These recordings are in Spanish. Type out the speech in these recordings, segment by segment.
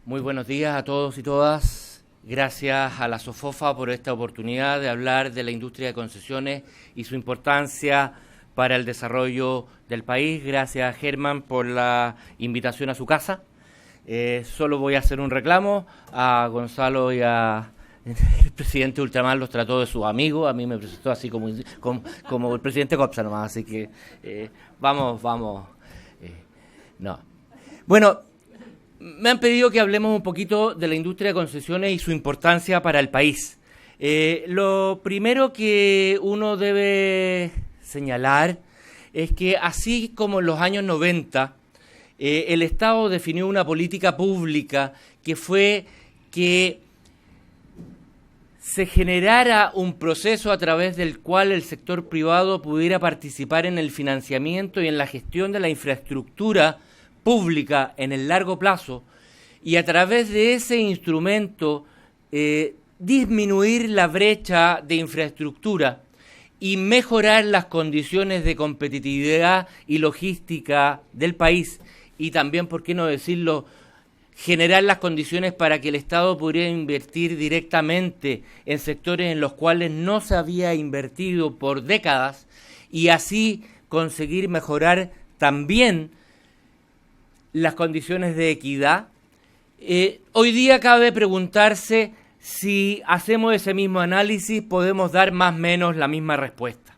Muy buenos días a todos y todas. Gracias a la SOFOFA por esta oportunidad de hablar de la industria de concesiones y su importancia para el desarrollo del país. Gracias a Germán por la invitación a su casa. Solo voy a hacer un reclamo a Gonzalo y a el presidente Ultramar. Los trató de sus amigos, a mí me presentó así como el presidente Copsa nomás, así que vamos, no. Bueno, me han pedido que hablemos un poquito de la industria de concesiones y su importancia para el país. Lo primero que uno debe señalar es que así como en los años 90, el Estado definió una política pública que fue que se generara un proceso a través del cual el sector privado pudiera participar en el financiamiento y en la gestión de la infraestructura pública en el largo plazo, y a través de ese instrumento disminuir la brecha de infraestructura y mejorar las condiciones de competitividad y logística del país, y también, por qué no decirlo, generar las condiciones para que el Estado pudiera invertir directamente en sectores en los cuales no se había invertido por décadas, y así conseguir mejorar también las condiciones de equidad. Hoy día cabe preguntarse si hacemos ese mismo análisis, podemos dar más o menos la misma respuesta.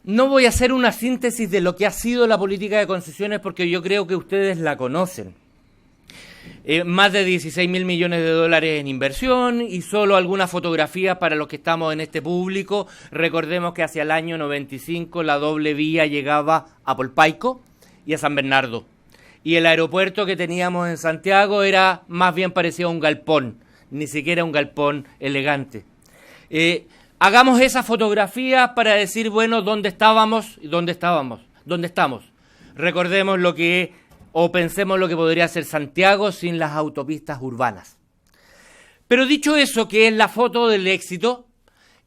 No voy a hacer una síntesis de lo que ha sido la política de concesiones porque yo creo que ustedes la conocen. Más de 16.000 millones de dólares en inversión y solo algunas fotografías para los que estamos en este público. Recordemos que hacia el año 95 la doble vía llegaba a Polpaico y a San Bernardo. Y el aeropuerto que teníamos en Santiago era más bien parecido a un galpón, ni siquiera un galpón elegante. Hagamos esas fotografías para decir, bueno, ¿dónde estábamos y dónde estamos? Recordemos o pensemos lo que podría ser Santiago sin las autopistas urbanas. Pero dicho eso, que es la foto del éxito,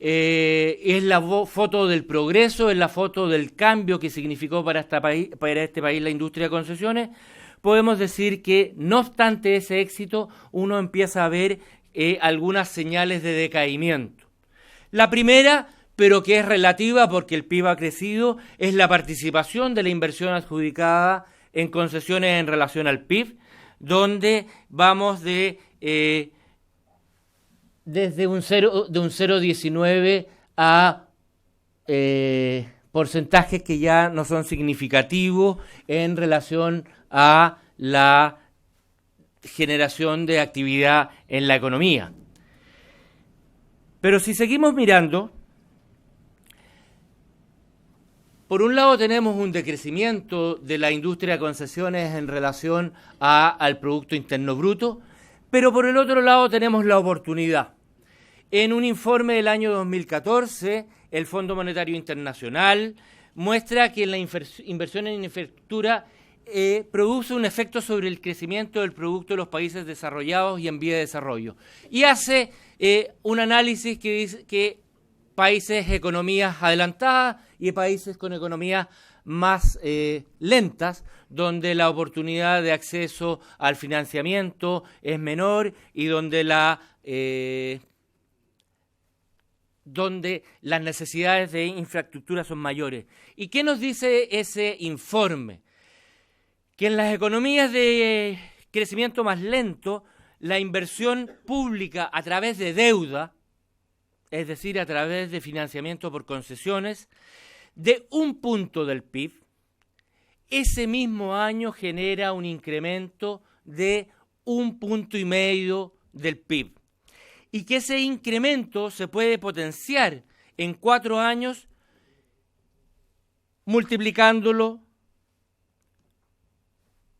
es la foto del progreso, es la foto del cambio que significó para este país la industria de concesiones, podemos decir que, no obstante ese éxito, uno empieza a ver algunas señales de decaimiento. La primera, pero que es relativa porque el PIB ha crecido, es la participación de la inversión adjudicada en concesiones en relación al PIB, donde vamos desde un 0,19 a porcentajes que ya no son significativos en relación a la generación de actividad en la economía. Pero si seguimos mirando, por un lado tenemos un decrecimiento de la industria de concesiones en relación al Producto Interno Bruto, pero por el otro lado tenemos la oportunidad. En un informe del año 2014, el Fondo Monetario Internacional muestra que la inversión en infraestructura produce un efecto sobre el crecimiento del producto de los países desarrollados y en vía de desarrollo. Y hace un análisis que dice que países, economías adelantadas y países con economías más lentas, donde la oportunidad de acceso al financiamiento es menor y donde las necesidades de infraestructura son mayores. ¿Y qué nos dice ese informe? Que en las economías de crecimiento más lento, la inversión pública a través de deuda, es decir, a través de financiamiento por concesiones, de 1 punto del PIB, ese mismo año genera un incremento de 1,5 puntos del PIB. Y que ese incremento se puede potenciar en 4 años multiplicándolo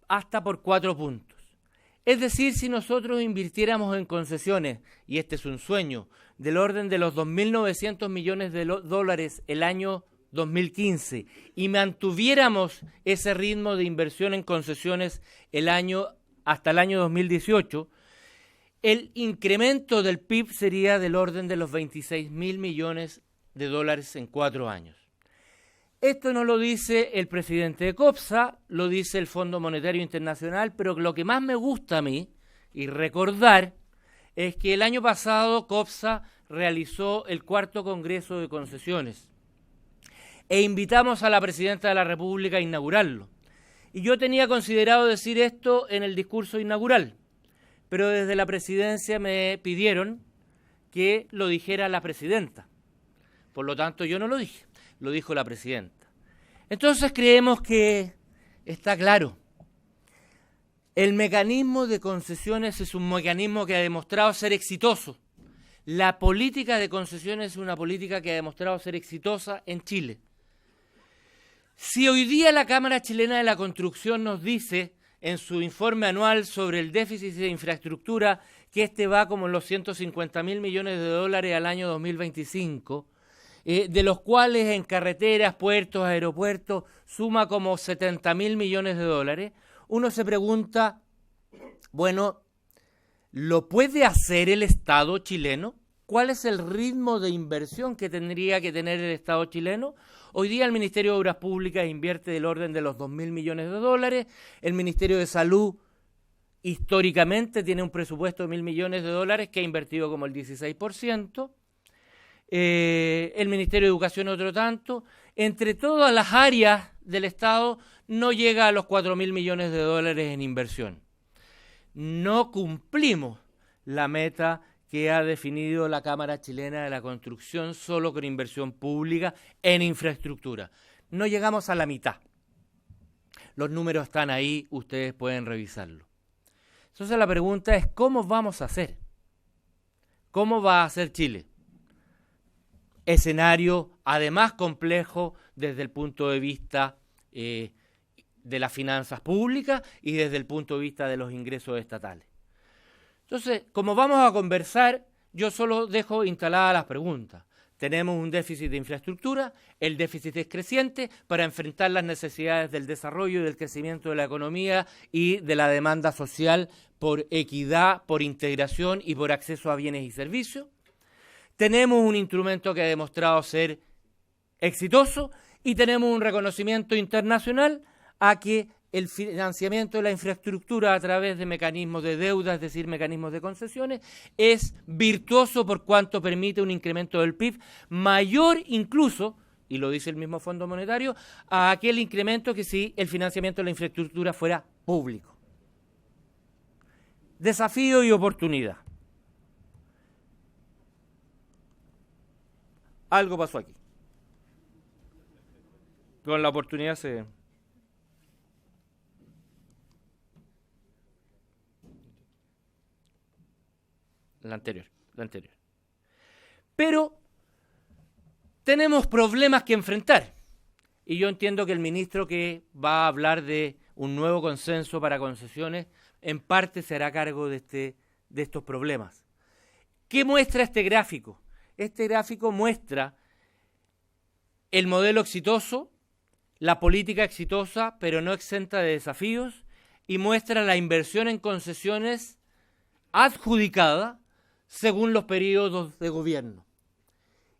hasta por 4 puntos. Es decir, si nosotros invirtiéramos en concesiones, y este es un sueño, del orden de los 2.900 millones de dólares el año 2015 y mantuviéramos ese ritmo de inversión en concesiones hasta el año 2018, el incremento del PIB sería del orden de los 26.000 millones de dólares en 4 años. Esto no lo dice el presidente de COPSA, lo dice el Fondo Monetario Internacional, pero lo que más me gusta a mí, y recordar, es que el año pasado COPSA realizó el 4º Congreso de Concesiones e invitamos a la Presidenta de la República a inaugurarlo. Y yo tenía considerado decir esto en el discurso inaugural, pero desde la Presidencia me pidieron que lo dijera la Presidenta. Por lo tanto, yo no lo dije, lo dijo la Presidenta. Entonces creemos que está claro. El mecanismo de concesiones es un mecanismo que ha demostrado ser exitoso. La política de concesiones es una política que ha demostrado ser exitosa en Chile. Si hoy día la Cámara Chilena de la Construcción nos dice en su informe anual sobre el déficit de infraestructura que este va como en los 150.000 millones de dólares al año 2025, de los cuales en carreteras, puertos, aeropuertos, suma como 70.000 millones de dólares, uno se pregunta, bueno, ¿lo puede hacer el Estado chileno? ¿Cuál es el ritmo de inversión que tendría que tener el Estado chileno? Hoy día el Ministerio de Obras Públicas invierte del orden de los 2.000 millones de dólares, el Ministerio de Salud históricamente tiene un presupuesto de 1.000 millones de dólares que ha invertido como el 16%, el Ministerio de Educación otro tanto. Entre todas las áreas del Estado no llega a los 4.000 millones de dólares en inversión. No cumplimos la meta que ha definido la Cámara Chilena de la Construcción solo con inversión pública en infraestructura. No llegamos a la mitad. Los números están ahí, ustedes pueden revisarlo. Entonces la pregunta es, ¿cómo vamos a hacer? ¿Cómo va a hacer Chile? Escenario además complejo desde el punto de vista de las finanzas públicas y desde el punto de vista de los ingresos estatales. Entonces, como vamos a conversar, yo solo dejo instaladas las preguntas. Tenemos un déficit de infraestructura, el déficit es creciente para enfrentar las necesidades del desarrollo y del crecimiento de la economía y de la demanda social por equidad, por integración y por acceso a bienes y servicios. Tenemos un instrumento que ha demostrado ser exitoso y tenemos un reconocimiento internacional a que el financiamiento de la infraestructura a través de mecanismos de deuda, es decir, mecanismos de concesiones, es virtuoso por cuanto permite un incremento del PIB mayor incluso, y lo dice el mismo Fondo Monetario, a aquel incremento que si el financiamiento de la infraestructura fuera público. Desafío y oportunidad. Algo pasó aquí. Con la oportunidad se... La anterior. Pero tenemos problemas que enfrentar. Y yo entiendo que el ministro que va a hablar de un nuevo consenso para concesiones, en parte se hará cargo de estos problemas. ¿Qué muestra este gráfico? Este gráfico muestra el modelo exitoso, la política exitosa, pero no exenta de desafíos, y muestra la inversión en concesiones adjudicada según los periodos de gobierno.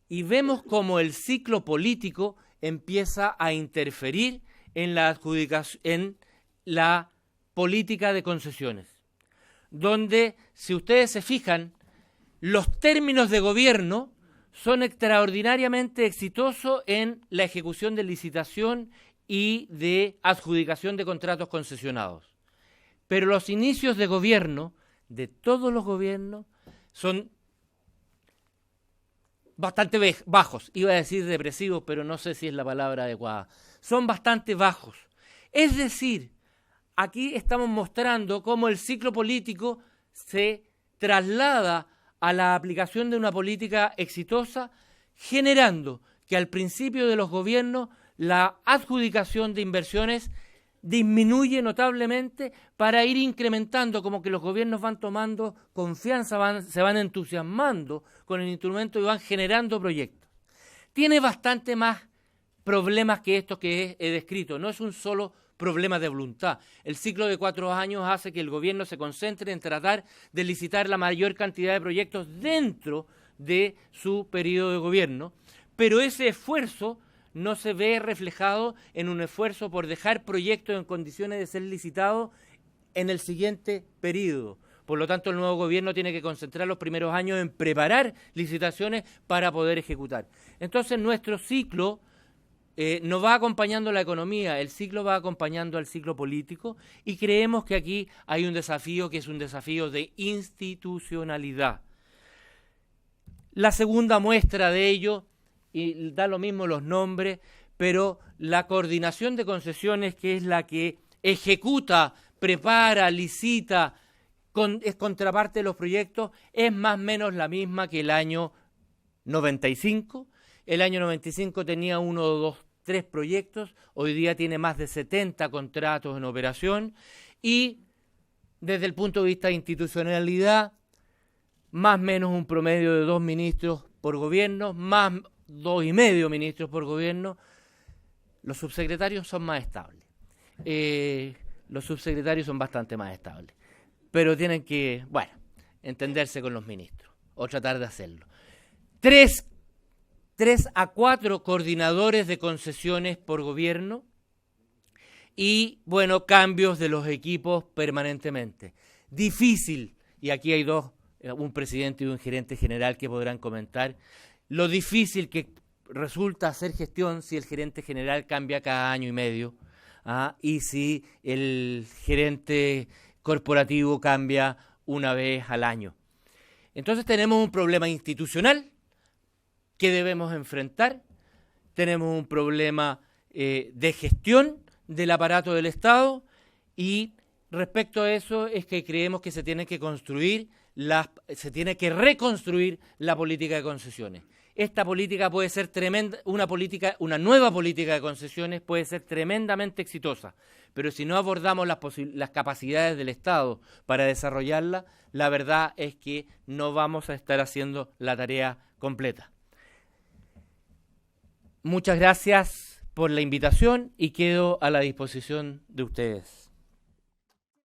Y vemos cómo el ciclo político empieza a interferir en la adjudicación, en la política de concesiones, donde, si ustedes se fijan, los términos de gobierno son extraordinariamente exitosos en la ejecución de licitación y de adjudicación de contratos concesionados. Pero los inicios de gobierno, de todos los gobiernos, son bastante bajos. Iba a decir depresivos, pero no sé si es la palabra adecuada. Son bastante bajos. Es decir, aquí estamos mostrando cómo el ciclo político se traslada a la aplicación de una política exitosa, generando que al principio de los gobiernos la adjudicación de inversiones disminuye notablemente para ir incrementando, como que los gobiernos van tomando confianza, se van entusiasmando con el instrumento y van generando proyectos. Tiene bastante más problemas que estos que he descrito, no es un solo problema de voluntad. El ciclo de 4 años hace que el gobierno se concentre en tratar de licitar la mayor cantidad de proyectos dentro de su periodo de gobierno, pero ese esfuerzo no se ve reflejado en un esfuerzo por dejar proyectos en condiciones de ser licitados en el siguiente periodo. Por lo tanto, el nuevo gobierno tiene que concentrar los primeros años en preparar licitaciones para poder ejecutar. Entonces, nuestro ciclo no va acompañando la economía, el ciclo va acompañando al ciclo político, y creemos que aquí hay un desafío que es un desafío de institucionalidad. La segunda muestra de ello, y da lo mismo los nombres, pero la coordinación de concesiones, que es la que ejecuta, prepara, licita, es contraparte de los proyectos, es más o menos la misma que el año 95. El año 95 tenía 1, 2, 3 proyectos, hoy día tiene más de 70 contratos en operación, y desde el punto de vista de institucionalidad, más o menos un promedio de 2 ministros por gobierno, más 2,5 ministros por gobierno. Los subsecretarios son más estables. Los subsecretarios son bastante más estables, pero tienen que, bueno, entenderse con los ministros o tratar de hacerlo. 3 a 4 coordinadores de concesiones por gobierno y, bueno, cambios de los equipos permanentemente. Difícil, y aquí hay dos, un presidente y un gerente general que podrán comentar, lo difícil que resulta hacer gestión si el gerente general cambia cada año y medio, y si el gerente corporativo cambia una vez al año. Entonces tenemos un problema institucional que debemos enfrentar, tenemos un problema de gestión del aparato del Estado, y respecto a eso es que creemos que se tiene que reconstruir la política de concesiones. Esta política puede ser tremenda, una nueva política de concesiones puede ser tremendamente exitosa, pero si no abordamos las capacidades del Estado para desarrollarla, la verdad es que no vamos a estar haciendo la tarea completa. Muchas gracias por la invitación y quedo a la disposición de ustedes.